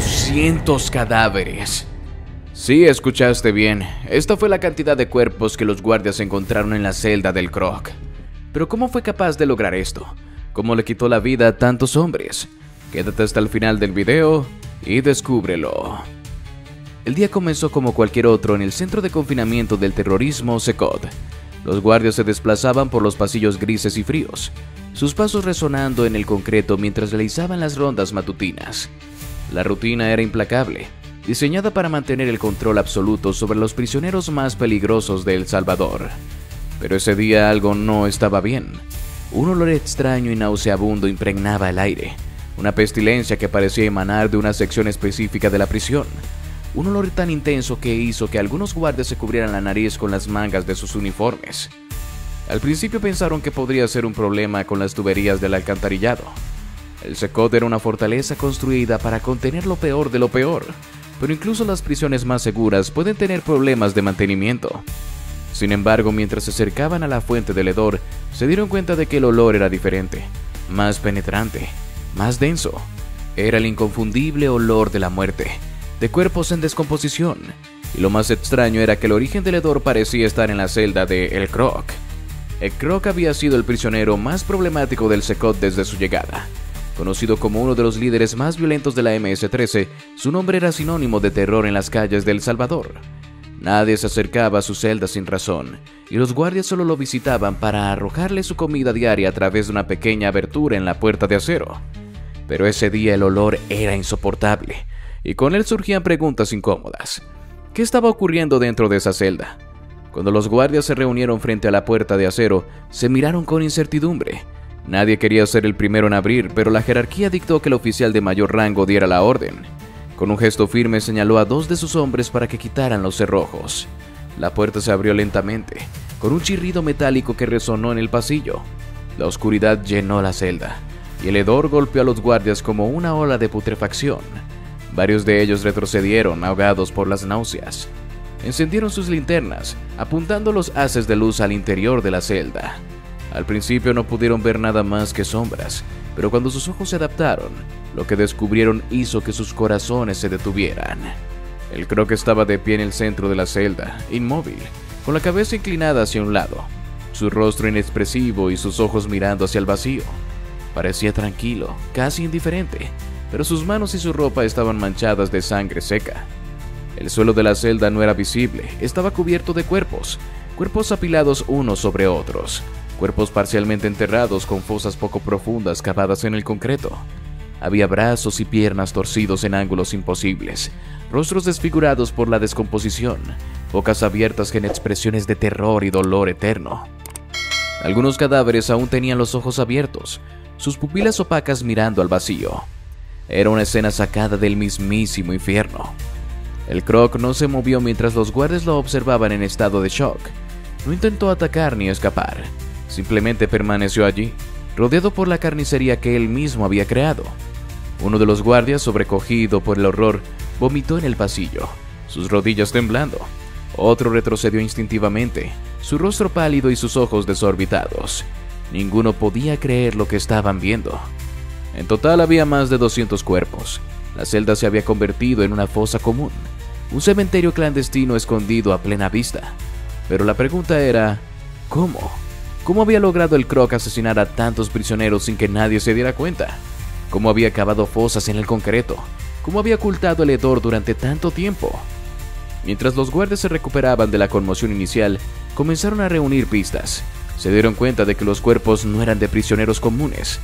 200 cadáveres. Sí, escuchaste bien. Esta fue la cantidad de cuerpos que los guardias encontraron en la celda del Croc. Pero ¿cómo fue capaz de lograr esto? ¿Cómo le quitó la vida a tantos hombres? Quédate hasta el final del video y descúbrelo. El día comenzó como cualquier otro en el centro de confinamiento del terrorismo Secot. Los guardias se desplazaban por los pasillos grises y fríos, sus pasos resonando en el concreto mientras realizaban las rondas matutinas. La rutina era implacable, diseñada para mantener el control absoluto sobre los prisioneros más peligrosos de El Salvador. Pero ese día algo no estaba bien. Un olor extraño y nauseabundo impregnaba el aire, una pestilencia que parecía emanar de una sección específica de la prisión. Un olor tan intenso que hizo que algunos guardias se cubrieran la nariz con las mangas de sus uniformes. Al principio pensaron que podría ser un problema con las tuberías del alcantarillado. El Secot era una fortaleza construida para contener lo peor de lo peor, pero incluso las prisiones más seguras pueden tener problemas de mantenimiento. Sin embargo, mientras se acercaban a la fuente del hedor, se dieron cuenta de que el olor era diferente, más penetrante, más denso. Era el inconfundible olor de la muerte, de cuerpos en descomposición, y lo más extraño era que el origen del hedor parecía estar en la celda de El Croc. El Croc había sido el prisionero más problemático del Secot desde su llegada. Conocido como uno de los líderes más violentos de la MS-13, su nombre era sinónimo de terror en las calles de El Salvador. Nadie se acercaba a su celda sin razón, y los guardias solo lo visitaban para arrojarle su comida diaria a través de una pequeña abertura en la puerta de acero. Pero ese día el olor era insoportable, y con él surgían preguntas incómodas. ¿Qué estaba ocurriendo dentro de esa celda? Cuando los guardias se reunieron frente a la puerta de acero, se miraron con incertidumbre. Nadie quería ser el primero en abrir, pero la jerarquía dictó que el oficial de mayor rango diera la orden. Con un gesto firme señaló a 2 de sus hombres para que quitaran los cerrojos. La puerta se abrió lentamente, con un chirrido metálico que resonó en el pasillo. La oscuridad llenó la celda, y el hedor golpeó a los guardias como una ola de putrefacción. Varios de ellos retrocedieron, ahogados por las náuseas. Encendieron sus linternas, apuntando los haces de luz al interior de la celda. Al principio no pudieron ver nada más que sombras, pero cuando sus ojos se adaptaron, lo que descubrieron hizo que sus corazones se detuvieran. El Croc estaba de pie en el centro de la celda, inmóvil, con la cabeza inclinada hacia un lado, su rostro inexpresivo y sus ojos mirando hacia el vacío. Parecía tranquilo, casi indiferente, pero sus manos y su ropa estaban manchadas de sangre seca. El suelo de la celda no era visible, estaba cubierto de cuerpos apilados unos sobre otros, cuerpos parcialmente enterrados con fosas poco profundas cavadas en el concreto. Había brazos y piernas torcidos en ángulos imposibles, rostros desfigurados por la descomposición, bocas abiertas con expresiones de terror y dolor eterno. Algunos cadáveres aún tenían los ojos abiertos, sus pupilas opacas mirando al vacío. Era una escena sacada del mismísimo infierno. El Croc no se movió mientras los guardias lo observaban en estado de shock. No intentó atacar ni escapar, simplemente permaneció allí, rodeado por la carnicería que él mismo había creado. Uno de los guardias, sobrecogido por el horror, vomitó en el pasillo, sus rodillas temblando. Otro retrocedió instintivamente, su rostro pálido y sus ojos desorbitados. Ninguno podía creer lo que estaban viendo. En total había más de 200 cuerpos. La celda se había convertido en una fosa común, un cementerio clandestino escondido a plena vista. Pero la pregunta era, ¿cómo? ¿Cómo había logrado el Croc asesinar a tantos prisioneros sin que nadie se diera cuenta? ¿Cómo había cavado fosas en el concreto? ¿Cómo había ocultado el hedor durante tanto tiempo? Mientras los guardias se recuperaban de la conmoción inicial, comenzaron a reunir pistas. Se dieron cuenta de que los cuerpos no eran de prisioneros comunes.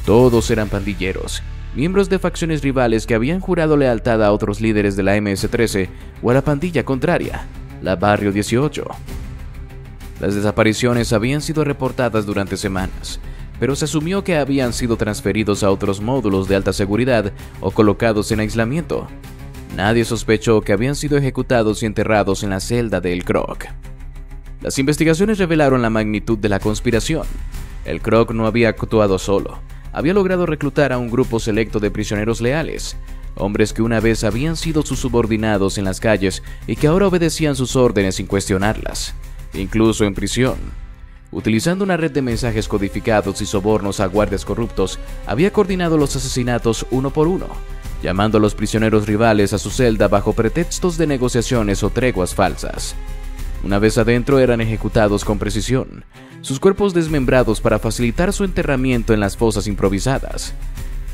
Todos eran pandilleros, miembros de facciones rivales que habían jurado lealtad a otros líderes de la MS-13 o a la pandilla contraria, la Barrio 18. Las desapariciones habían sido reportadas durante semanas, pero se asumió que habían sido transferidos a otros módulos de alta seguridad o colocados en aislamiento. Nadie sospechó que habían sido ejecutados y enterrados en la celda de El Croc. Las investigaciones revelaron la magnitud de la conspiración. El Croc no había actuado solo. Había logrado reclutar a un grupo selecto de prisioneros leales, hombres que una vez habían sido sus subordinados en las calles y que ahora obedecían sus órdenes sin cuestionarlas, incluso en prisión. Utilizando una red de mensajes codificados y sobornos a guardias corruptos, había coordinado los asesinatos uno por uno, llamando a los prisioneros rivales a su celda bajo pretextos de negociaciones o treguas falsas. Una vez adentro eran ejecutados con precisión, sus cuerpos desmembrados para facilitar su enterramiento en las fosas improvisadas.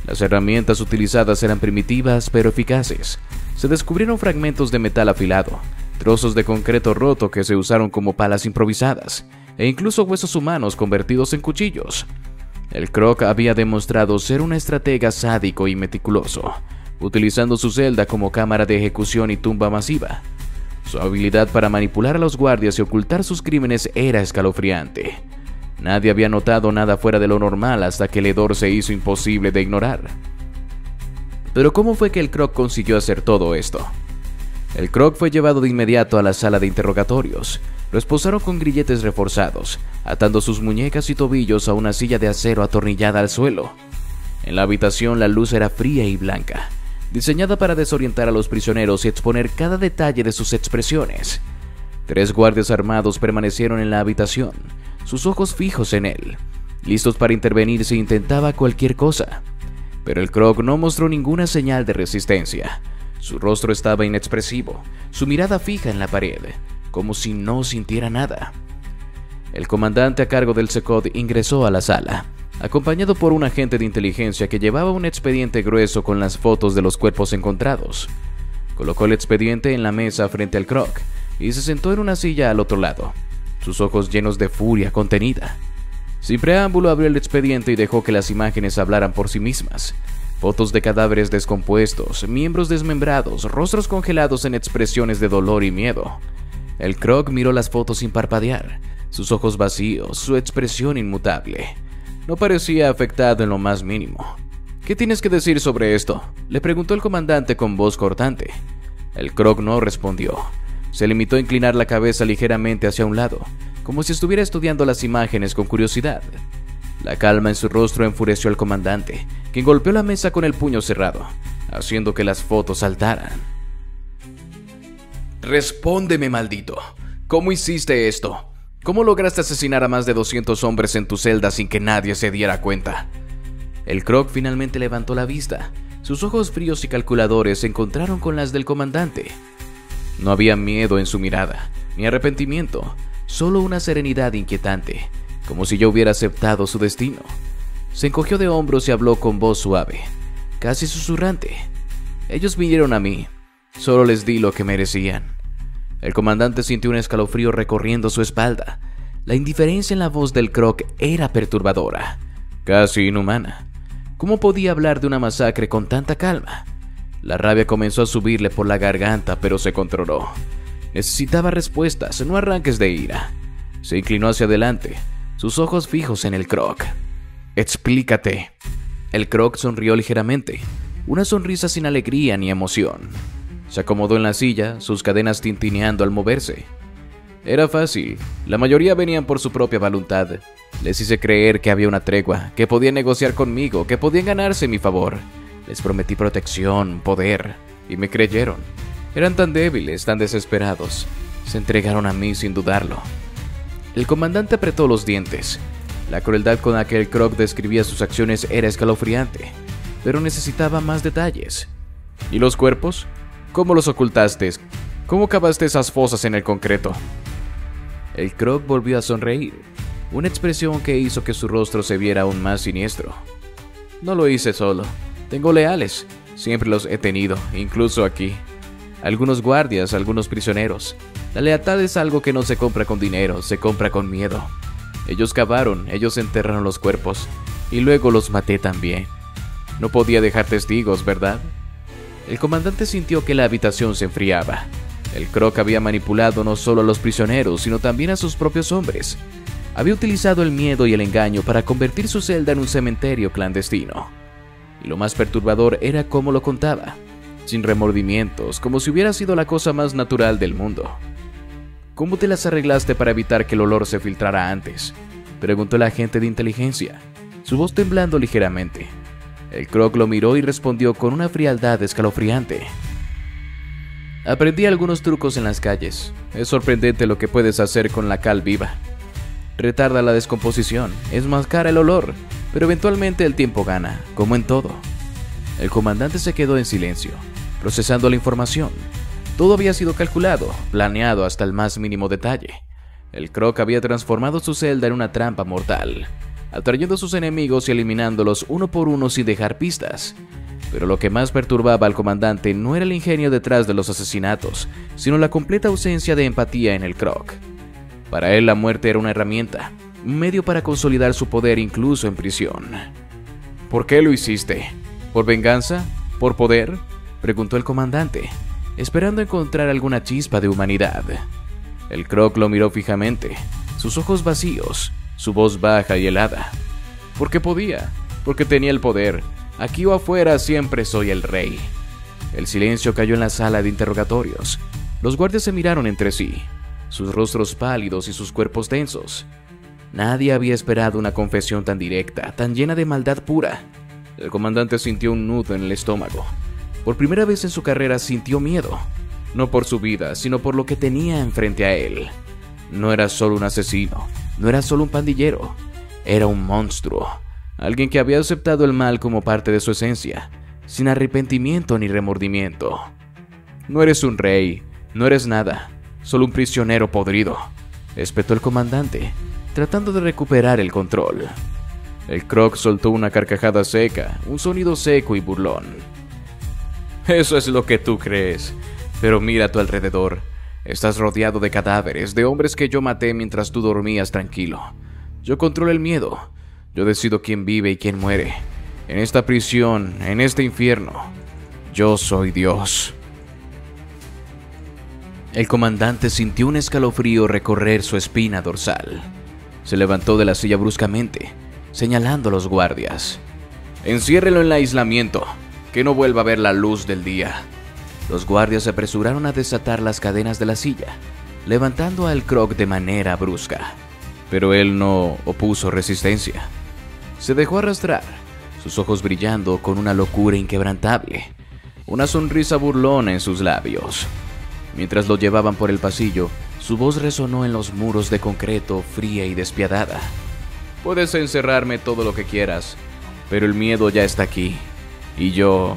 Las herramientas utilizadas eran primitivas pero eficaces. Se descubrieron fragmentos de metal afilado, trozos de concreto roto que se usaron como palas improvisadas, e incluso huesos humanos convertidos en cuchillos. El Croc había demostrado ser un estratega sádico y meticuloso, utilizando su celda como cámara de ejecución y tumba masiva. Su habilidad para manipular a los guardias y ocultar sus crímenes era escalofriante. Nadie había notado nada fuera de lo normal hasta que el hedor se hizo imposible de ignorar. Pero ¿cómo fue que el Croc consiguió hacer todo esto? El Croc fue llevado de inmediato a la sala de interrogatorios. Lo esposaron con grilletes reforzados, atando sus muñecas y tobillos a una silla de acero atornillada al suelo. En la habitación la luz era fría y blanca, diseñada para desorientar a los prisioneros y exponer cada detalle de sus expresiones. 3 guardias armados permanecieron en la habitación, sus ojos fijos en él, listos para intervenir si intentaba cualquier cosa. Pero el Croc no mostró ninguna señal de resistencia. Su rostro estaba inexpresivo, su mirada fija en la pared, como si no sintiera nada. El comandante a cargo del SECOD ingresó a la sala, acompañado por un agente de inteligencia que llevaba un expediente grueso con las fotos de los cuerpos encontrados. Colocó el expediente en la mesa frente al Croc y se sentó en una silla al otro lado, sus ojos llenos de furia contenida. Sin preámbulo abrió el expediente y dejó que las imágenes hablaran por sí mismas. Fotos de cadáveres descompuestos, miembros desmembrados, rostros congelados en expresiones de dolor y miedo. El Croc miró las fotos sin parpadear, sus ojos vacíos, su expresión inmutable. No parecía afectado en lo más mínimo. ¿Qué tienes que decir sobre esto?, le preguntó el comandante con voz cortante. El Croc no respondió. Se limitó a inclinar la cabeza ligeramente hacia un lado, como si estuviera estudiando las imágenes con curiosidad. La calma en su rostro enfureció al comandante, quien golpeó la mesa con el puño cerrado, haciendo que las fotos saltaran. Respóndeme, maldito. ¿Cómo hiciste esto? ¿Cómo lograste asesinar a más de 200 hombres en tu celda sin que nadie se diera cuenta? El Croc finalmente levantó la vista. Sus ojos fríos y calculadores se encontraron con las del comandante. No había miedo en su mirada, ni arrepentimiento, solo una serenidad inquietante, como si yo hubiera aceptado su destino. Se encogió de hombros y habló con voz suave, casi susurrante. Ellos vinieron a mí, solo les di lo que merecían. El comandante sintió un escalofrío recorriendo su espalda. La indiferencia en la voz del Croc era perturbadora, casi inhumana. ¿Cómo podía hablar de una masacre con tanta calma? La rabia comenzó a subirle por la garganta, pero se controló. Necesitaba respuestas, no arranques de ira. Se inclinó hacia adelante, sus ojos fijos en el Croc. «Explícate». El Croc sonrió ligeramente, una sonrisa sin alegría ni emoción. Se acomodó en la silla, sus cadenas tintineando al moverse. Era fácil, la mayoría venían por su propia voluntad. Les hice creer que había una tregua, que podían negociar conmigo, que podían ganarse mi favor. Les prometí protección, poder, y me creyeron. Eran tan débiles, tan desesperados. Se entregaron a mí sin dudarlo. El comandante apretó los dientes. La crueldad con la que el Croc describía sus acciones era escalofriante, pero necesitaba más detalles. ¿Y los cuerpos? ¿Cómo los ocultaste? ¿Cómo cavaste esas fosas en el concreto? El Croc volvió a sonreír, una expresión que hizo que su rostro se viera aún más siniestro. No lo hice solo. Tengo leales. Siempre los he tenido, incluso aquí. Algunos guardias, algunos prisioneros. La lealtad es algo que no se compra con dinero, se compra con miedo. Ellos cavaron, ellos enterraron los cuerpos, y luego los maté también. No podía dejar testigos, ¿verdad? El comandante sintió que la habitación se enfriaba. El Croc había manipulado no solo a los prisioneros, sino también a sus propios hombres. Había utilizado el miedo y el engaño para convertir su celda en un cementerio clandestino. Y lo más perturbador era cómo lo contaba, sin remordimientos, como si hubiera sido la cosa más natural del mundo. ¿Cómo te las arreglaste para evitar que el olor se filtrara antes?, preguntó el agente de inteligencia, su voz temblando ligeramente. El Croc lo miró y respondió con una frialdad escalofriante. Aprendí algunos trucos en las calles. Es sorprendente lo que puedes hacer con la cal viva. Retarda la descomposición, enmascara el olor, pero eventualmente el tiempo gana, como en todo. El comandante se quedó en silencio, procesando la información. Todo había sido calculado, planeado hasta el más mínimo detalle. El Croc había transformado su celda en una trampa mortal, atrayendo a sus enemigos y eliminándolos uno por uno sin dejar pistas. Pero lo que más perturbaba al comandante no era el ingenio detrás de los asesinatos, sino la completa ausencia de empatía en el Croc. Para él la muerte era una herramienta, un medio para consolidar su poder incluso en prisión. ¿Por qué lo hiciste? ¿Por venganza? ¿Por poder?, preguntó el comandante, esperando encontrar alguna chispa de humanidad. El Croc lo miró fijamente, sus ojos vacíos, su voz baja y helada. Porque podía, porque tenía el poder. Aquí o afuera siempre soy el rey. El silencio cayó en la sala de interrogatorios. Los guardias se miraron entre sí, sus rostros pálidos y sus cuerpos tensos. Nadie había esperado una confesión tan directa, tan llena de maldad pura. El comandante sintió un nudo en el estómago. Por primera vez en su carrera sintió miedo, no por su vida, sino por lo que tenía enfrente a él. No era solo un asesino, no era solo un pandillero, era un monstruo, alguien que había aceptado el mal como parte de su esencia, sin arrepentimiento ni remordimiento. No eres un rey, no eres nada, solo un prisionero podrido, espetó el comandante, tratando de recuperar el control. El Croc soltó una carcajada seca, un sonido seco y burlón. Eso es lo que tú crees, pero mira a tu alrededor. Estás rodeado de cadáveres, de hombres que yo maté mientras tú dormías tranquilo. Yo controlo el miedo. Yo decido quién vive y quién muere. En esta prisión, en este infierno, yo soy Dios. El comandante sintió un escalofrío recorrer su espina dorsal. Se levantó de la silla bruscamente, señalando a los guardias. Enciérrelo en el aislamiento, que no vuelva a ver la luz del día. Los guardias se apresuraron a desatar las cadenas de la silla, levantando al Croc de manera brusca. Pero él no opuso resistencia. Se dejó arrastrar, sus ojos brillando con una locura inquebrantable, una sonrisa burlona en sus labios. Mientras lo llevaban por el pasillo, su voz resonó en los muros de concreto, fría y despiadada. Puedes encerrarme todo lo que quieras, pero el miedo ya está aquí, y yo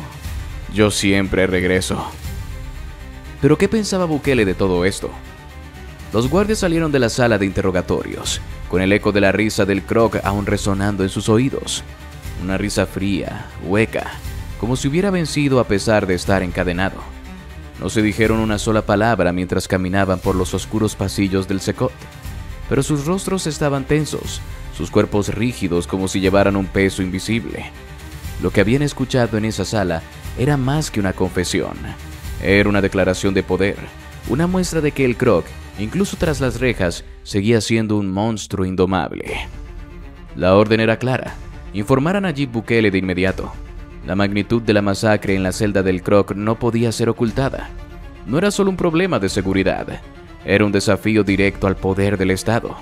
siempre regreso. ¿Pero qué pensaba Bukele de todo esto? Los guardias salieron de la sala de interrogatorios, con el eco de la risa del Croc aún resonando en sus oídos. Una risa fría, hueca, como si hubiera vencido a pesar de estar encadenado. No se dijeron una sola palabra mientras caminaban por los oscuros pasillos del Secot, pero sus rostros estaban tensos, sus cuerpos rígidos como si llevaran un peso invisible. Lo que habían escuchado en esa sala era más que una confesión. Era una declaración de poder, una muestra de que el Croc, incluso tras las rejas, seguía siendo un monstruo indomable. La orden era clara: informar a Nayib Bukele de inmediato. La magnitud de la masacre en la celda del Croc no podía ser ocultada. No era solo un problema de seguridad, era un desafío directo al poder del Estado.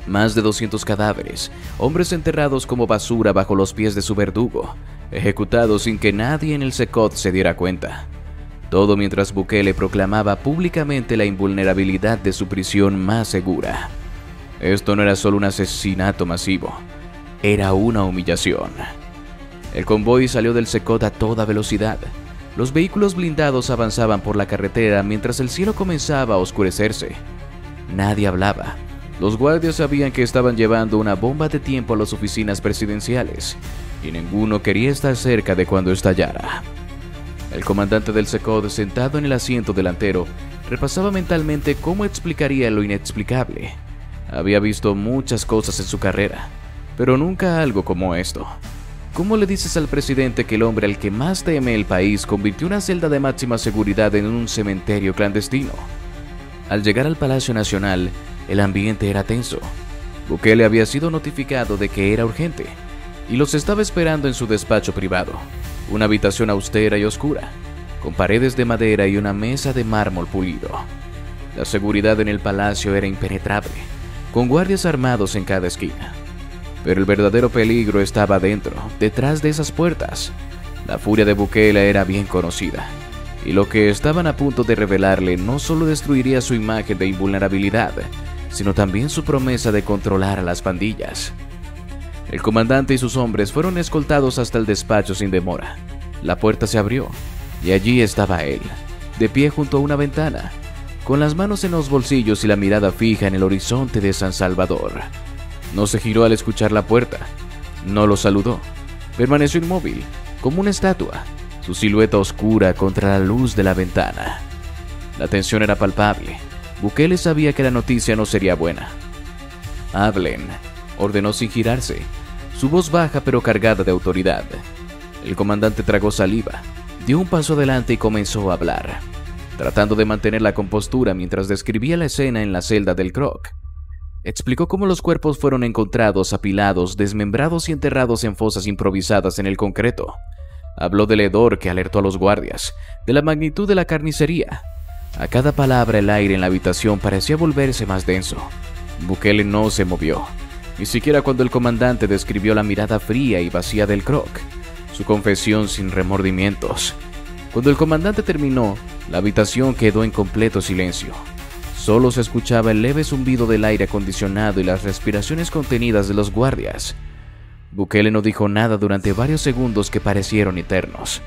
Más de 200 cadáveres, hombres enterrados como basura bajo los pies de su verdugo, ejecutados sin que nadie en el Secot se diera cuenta. Todo mientras Bukele proclamaba públicamente la invulnerabilidad de su prisión más segura. Esto no era solo un asesinato masivo, era una humillación. El convoy salió del Secot a toda velocidad. Los vehículos blindados avanzaban por la carretera mientras el cielo comenzaba a oscurecerse. Nadie hablaba. Los guardias sabían que estaban llevando una bomba de tiempo a las oficinas presidenciales, y ninguno quería estar cerca de cuando estallara. El comandante del Secot, sentado en el asiento delantero, repasaba mentalmente cómo explicaría lo inexplicable. Había visto muchas cosas en su carrera, pero nunca algo como esto. ¿Cómo le dices al presidente que el hombre al que más teme el país convirtió una celda de máxima seguridad en un cementerio clandestino? Al llegar al Palacio Nacional, el ambiente era tenso. Bukele había sido notificado de que era urgente, y los estaba esperando en su despacho privado, una habitación austera y oscura, con paredes de madera y una mesa de mármol pulido. La seguridad en el palacio era impenetrable, con guardias armados en cada esquina. Pero el verdadero peligro estaba dentro, detrás de esas puertas. La furia de Bukele era bien conocida, y lo que estaban a punto de revelarle no solo destruiría su imagen de invulnerabilidad, sino también su promesa de controlar a las pandillas. El comandante y sus hombres fueron escoltados hasta el despacho sin demora. La puerta se abrió y allí estaba él, de pie junto a una ventana, con las manos en los bolsillos y la mirada fija en el horizonte de San Salvador. No se giró al escuchar la puerta, no lo saludó, permaneció inmóvil, como una estatua, su silueta oscura contra la luz de la ventana. La tensión era palpable. Bukele sabía que la noticia no sería buena. «Hablen», ordenó sin girarse, su voz baja pero cargada de autoridad. El comandante tragó saliva, dio un paso adelante y comenzó a hablar, tratando de mantener la compostura mientras describía la escena en la celda del Croc. Explicó cómo los cuerpos fueron encontrados apilados, desmembrados y enterrados en fosas improvisadas en el concreto. Habló del hedor que alertó a los guardias, de la magnitud de la carnicería. A cada palabra el aire en la habitación parecía volverse más denso. Bukele no se movió, ni siquiera cuando el comandante describió la mirada fría y vacía del Croc, su confesión sin remordimientos. Cuando el comandante terminó, la habitación quedó en completo silencio. Solo se escuchaba el leve zumbido del aire acondicionado y las respiraciones contenidas de los guardias. Bukele no dijo nada durante varios segundos que parecieron eternos.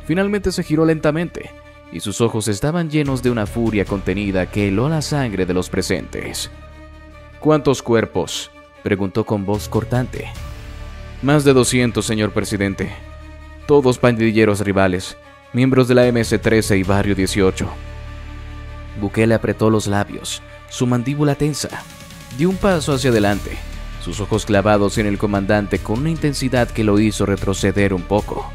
Finalmente se giró lentamente, y sus ojos estaban llenos de una furia contenida que heló la sangre de los presentes. «¿Cuántos cuerpos?», preguntó con voz cortante. «Más de 200, señor presidente. Todos pandilleros rivales, miembros de la MS-13 y Barrio 18. Bukele apretó los labios, su mandíbula tensa. Dio un paso hacia adelante, sus ojos clavados en el comandante con una intensidad que lo hizo retroceder un poco.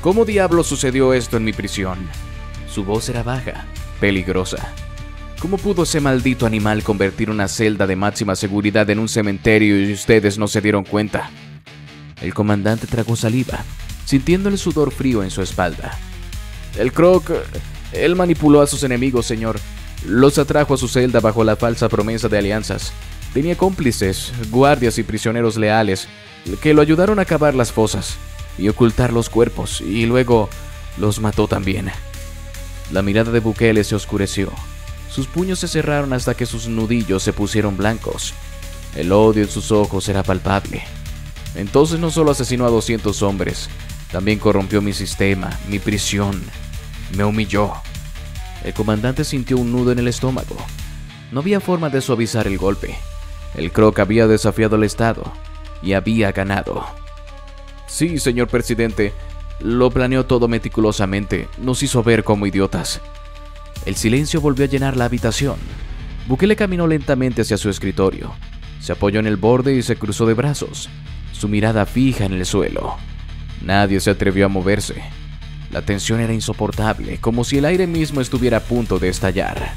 «¿Cómo diablos sucedió esto en mi prisión?». Su voz era baja, peligrosa. «¿Cómo pudo ese maldito animal convertir una celda de máxima seguridad en un cementerio y ustedes no se dieron cuenta?». El comandante tragó saliva, sintiendo el sudor frío en su espalda. «El Croc, él manipuló a sus enemigos, señor. Los atrajo a su celda bajo la falsa promesa de alianzas. Tenía cómplices, guardias y prisioneros leales que lo ayudaron a cavar las fosas y ocultar los cuerpos, y luego los mató también». La mirada de Bukele se oscureció. Sus puños se cerraron hasta que sus nudillos se pusieron blancos. El odio en sus ojos era palpable. «Entonces no solo asesinó a 200 hombres, también corrompió mi sistema, mi prisión. Me humilló». El comandante sintió un nudo en el estómago. No había forma de suavizar el golpe. El Croc había desafiado al Estado y había ganado. «Sí, señor presidente. Lo planeó todo meticulosamente. Nos hizo ver como idiotas». El silencio volvió a llenar la habitación. Bukele caminó lentamente hacia su escritorio. Se apoyó en el borde y se cruzó de brazos, su mirada fija en el suelo. Nadie se atrevió a moverse. La tensión era insoportable, como si el aire mismo estuviera a punto de estallar.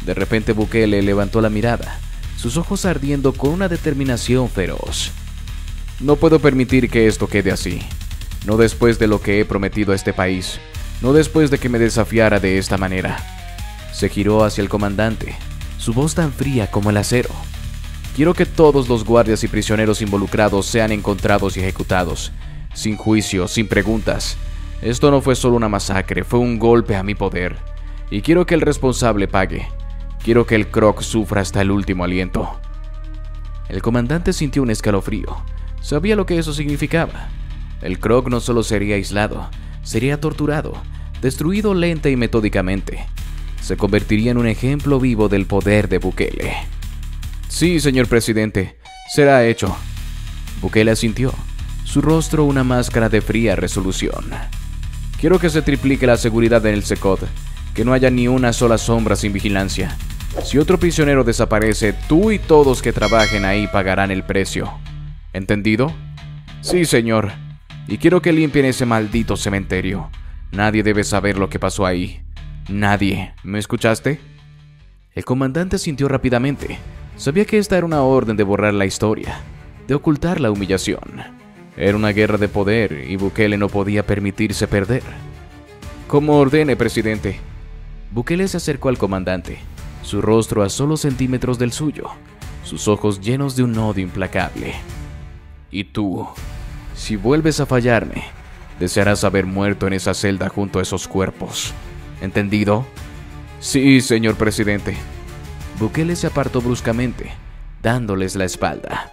De repente Bukele levantó la mirada, sus ojos ardiendo con una determinación feroz. «No puedo permitir que esto quede así. No después de lo que he prometido a este país. No después de que me desafiara de esta manera». Se giró hacia el comandante, su voz tan fría como el acero. «Quiero que todos los guardias y prisioneros involucrados sean encontrados y ejecutados, sin juicio, sin preguntas. Esto no fue solo una masacre, fue un golpe a mi poder. Y quiero que el responsable pague. Quiero que el Croc sufra hasta el último aliento». El comandante sintió un escalofrío. Sabía lo que eso significaba. El Croc no solo sería aislado, sería torturado, destruido lenta y metódicamente. Se convertiría en un ejemplo vivo del poder de Bukele. «Sí, señor presidente, será hecho». Bukele asintió, su rostro una máscara de fría resolución. «Quiero que se triplique la seguridad en el Secot, que no haya ni una sola sombra sin vigilancia. Si otro prisionero desaparece, tú y todos que trabajen ahí pagarán el precio. ¿Entendido?». «Sí, señor. Y quiero que limpien ese maldito cementerio. Nadie debe saber lo que pasó ahí. Nadie. ¿Me escuchaste?». El comandante sintió rápidamente. Sabía que esta era una orden de borrar la historia, de ocultar la humillación. Era una guerra de poder y Bukele no podía permitirse perder. «Como ordene, presidente». Bukele se acercó al comandante, su rostro a solo centímetros del suyo, sus ojos llenos de un odio implacable. «Y tú, si vuelves a fallarme, desearás haber muerto en esa celda junto a esos cuerpos. ¿Entendido?». «Sí, señor presidente». Bukele se apartó bruscamente, dándoles la espalda.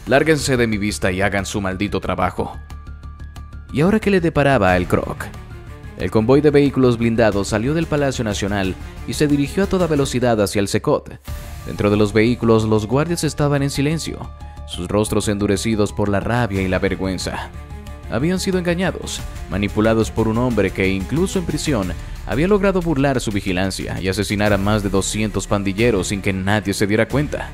«Lárguense de mi vista y hagan su maldito trabajo». ¿Y ahora qué le deparaba al Croc? El convoy de vehículos blindados salió del Palacio Nacional y se dirigió a toda velocidad hacia el Secot. Dentro de los vehículos, los guardias estaban en silencio, sus rostros endurecidos por la rabia y la vergüenza. Habían sido engañados, manipulados por un hombre que, incluso en prisión, había logrado burlar su vigilancia y asesinar a más de 200 pandilleros sin que nadie se diera cuenta.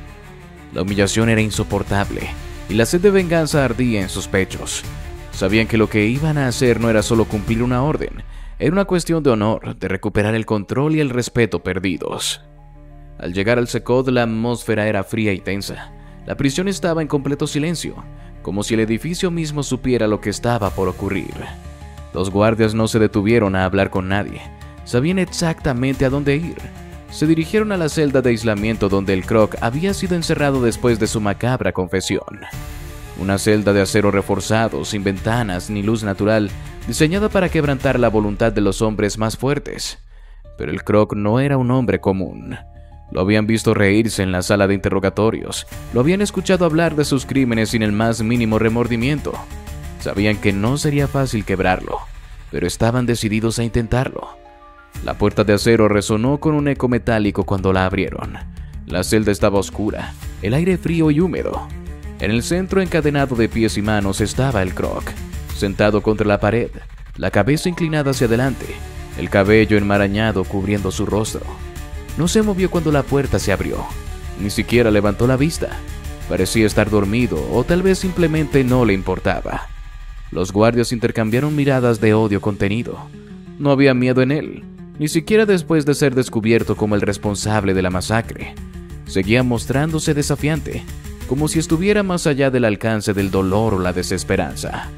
La humillación era insoportable y la sed de venganza ardía en sus pechos. Sabían que lo que iban a hacer no era solo cumplir una orden, era una cuestión de honor, de recuperar el control y el respeto perdidos. Al llegar al Secot, la atmósfera era fría y tensa. La prisión estaba en completo silencio, como si el edificio mismo supiera lo que estaba por ocurrir. Los guardias no se detuvieron a hablar con nadie, sabían exactamente a dónde ir. Se dirigieron a la celda de aislamiento donde el Croc había sido encerrado después de su macabra confesión. Una celda de acero reforzado, sin ventanas ni luz natural, diseñada para quebrantar la voluntad de los hombres más fuertes. Pero el Croc no era un hombre común. Lo habían visto reírse en la sala de interrogatorios, lo habían escuchado hablar de sus crímenes sin el más mínimo remordimiento. Sabían que no sería fácil quebrarlo, pero estaban decididos a intentarlo. La puerta de acero resonó con un eco metálico cuando la abrieron. La celda estaba oscura, el aire frío y húmedo. En el centro, encadenado de pies y manos, estaba el Croc, sentado contra la pared, la cabeza inclinada hacia adelante, el cabello enmarañado cubriendo su rostro. No se movió cuando la puerta se abrió, ni siquiera levantó la vista. Parecía estar dormido o tal vez simplemente no le importaba. Los guardias intercambiaron miradas de odio contenido. No había miedo en él, ni siquiera después de ser descubierto como el responsable de la masacre. Seguía mostrándose desafiante, como si estuviera más allá del alcance del dolor o la desesperanza.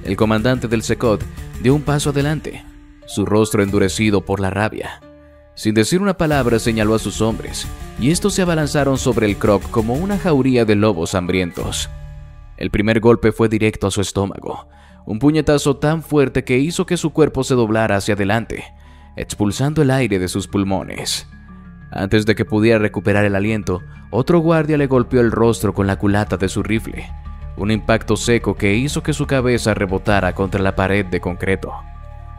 El comandante del Secot dio un paso adelante, su rostro endurecido por la rabia. Sin decir una palabra, señaló a sus hombres, y estos se abalanzaron sobre el Croc como una jauría de lobos hambrientos. El primer golpe fue directo a su estómago, un puñetazo tan fuerte que hizo que su cuerpo se doblara hacia adelante, expulsando el aire de sus pulmones. Antes de que pudiera recuperar el aliento, otro guardia le golpeó el rostro con la culata de su rifle, un impacto seco que hizo que su cabeza rebotara contra la pared de concreto.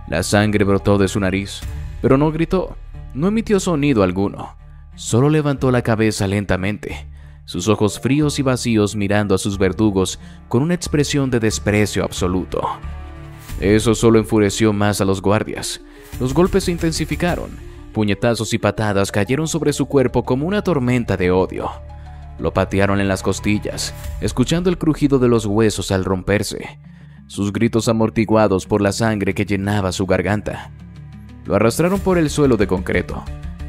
La sangre brotó de su nariz, pero no gritó, no emitió sonido alguno, solo levantó la cabeza lentamente, sus ojos fríos y vacíos mirando a sus verdugos con una expresión de desprecio absoluto. Eso solo enfureció más a los guardias. Los golpes se intensificaron. Puñetazos y patadas cayeron sobre su cuerpo como una tormenta de odio. Lo patearon en las costillas, escuchando el crujido de los huesos al romperse, sus gritos amortiguados por la sangre que llenaba su garganta. Lo arrastraron por el suelo de concreto,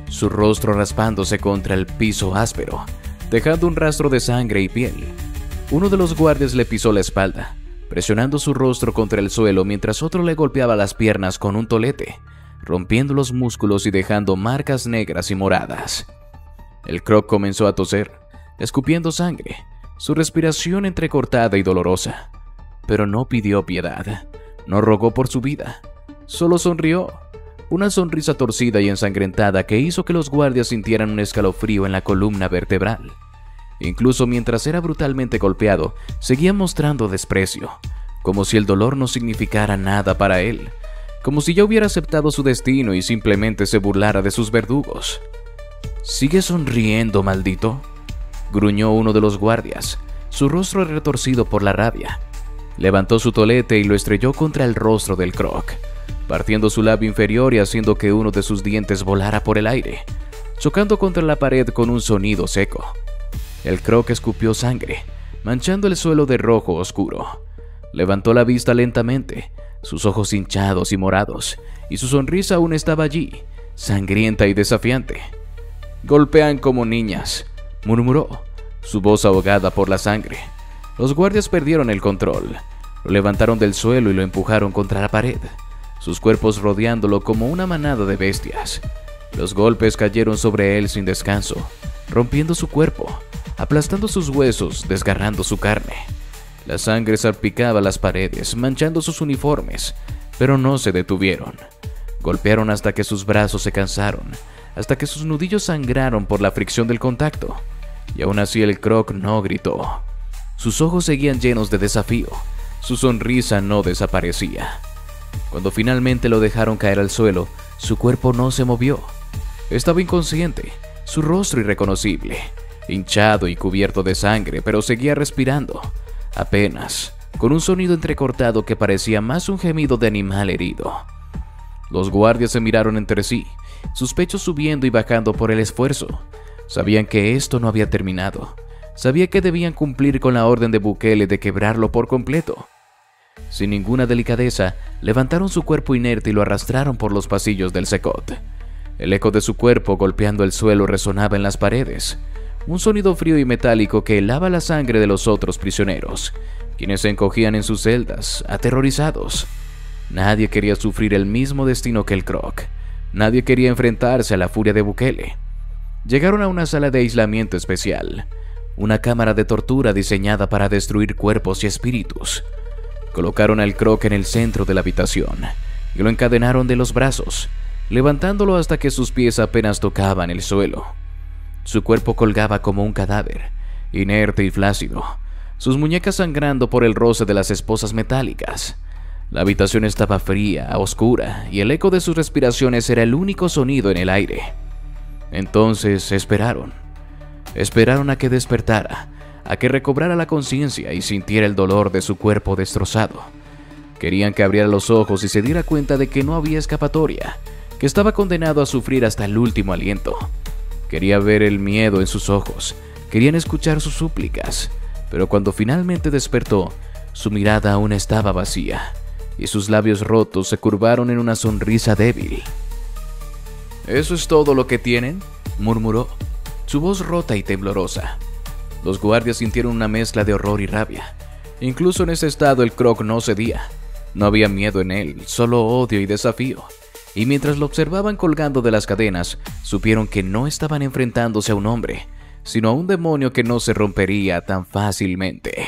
su rostro raspándose contra el piso áspero, dejando un rastro de sangre y piel. Uno de los guardias le pisó la espalda, presionando su rostro contra el suelo mientras otro le golpeaba las piernas con un tolete, rompiendo los músculos y dejando marcas negras y moradas. El Croc comenzó a toser, escupiendo sangre, su respiración entrecortada y dolorosa. Pero no pidió piedad, no rogó por su vida, solo sonrió, una sonrisa torcida y ensangrentada que hizo que los guardias sintieran un escalofrío en la columna vertebral. Incluso mientras era brutalmente golpeado, seguía mostrando desprecio, como si el dolor no significara nada para él, como si ya hubiera aceptado su destino y simplemente se burlara de sus verdugos. «¿Sigue sonriendo, maldito?», gruñó uno de los guardias, su rostro retorcido por la rabia. Levantó su tolete y lo estrelló contra el rostro del Croc, partiendo su labio inferior y haciendo que uno de sus dientes volara por el aire, chocando contra la pared con un sonido seco. El Croc escupió sangre, manchando el suelo de rojo oscuro. Levantó la vista lentamente, sus ojos hinchados y morados, y su sonrisa aún estaba allí, sangrienta y desafiante. «Golpean como niñas», murmuró, su voz ahogada por la sangre. Los guardias perdieron el control, lo levantaron del suelo y lo empujaron contra la pared, sus cuerpos rodeándolo como una manada de bestias. Los golpes cayeron sobre él sin descanso, rompiendo su cuerpo, aplastando sus huesos, desgarrando su carne. La sangre salpicaba las paredes, manchando sus uniformes, pero no se detuvieron. Golpearon hasta que sus brazos se cansaron, hasta que sus nudillos sangraron por la fricción del contacto, y aún así el Croc no gritó. Sus ojos seguían llenos de desafío, Su sonrisa no desaparecía. Cuando finalmente lo dejaron caer al suelo, su cuerpo no se movió. Estaba inconsciente, su rostro irreconocible, hinchado y cubierto de sangre, pero seguía respirando, apenas, con un sonido entrecortado que parecía más un gemido de animal herido. Los guardias se miraron entre sí, sus pechos subiendo y bajando por el esfuerzo. Sabían que esto no había terminado. Sabían que debían cumplir con la orden de Bukele de quebrarlo por completo. Sin ninguna delicadeza, levantaron su cuerpo inerte y lo arrastraron por los pasillos del Secot. El eco de su cuerpo golpeando el suelo resonaba en las paredes, un sonido frío y metálico que helaba la sangre de los otros prisioneros, quienes se encogían en sus celdas, aterrorizados. Nadie quería sufrir el mismo destino que el Croc. Nadie quería enfrentarse a la furia de Bukele. Llegaron a una sala de aislamiento especial, una cámara de tortura diseñada para destruir cuerpos y espíritus. Colocaron al Croc en el centro de la habitación y lo encadenaron de los brazos, levantándolo hasta que sus pies apenas tocaban el suelo. Su cuerpo colgaba como un cadáver, inerte y flácido, sus muñecas sangrando por el roce de las esposas metálicas. La habitación estaba fría, oscura, y el eco de sus respiraciones era el único sonido en el aire. Entonces esperaron. Esperaron a que despertara, a que recobrara la conciencia y sintiera el dolor de su cuerpo destrozado. Querían que abriera los ojos y se diera cuenta de que no había escapatoria, que estaba condenado a sufrir hasta el último aliento. Quería ver el miedo en sus ojos, querían escuchar sus súplicas, pero cuando finalmente despertó, su mirada aún estaba vacía, y sus labios rotos se curvaron en una sonrisa débil. «¿Eso es todo lo que tienen?», murmuró, su voz rota y temblorosa. Los guardias sintieron una mezcla de horror y rabia. Incluso en ese estado el Croc no cedía. No había miedo en él, solo odio y desafío. Y mientras lo observaban colgando de las cadenas, supieron que no estaban enfrentándose a un hombre, sino a un demonio que no se rompería tan fácilmente.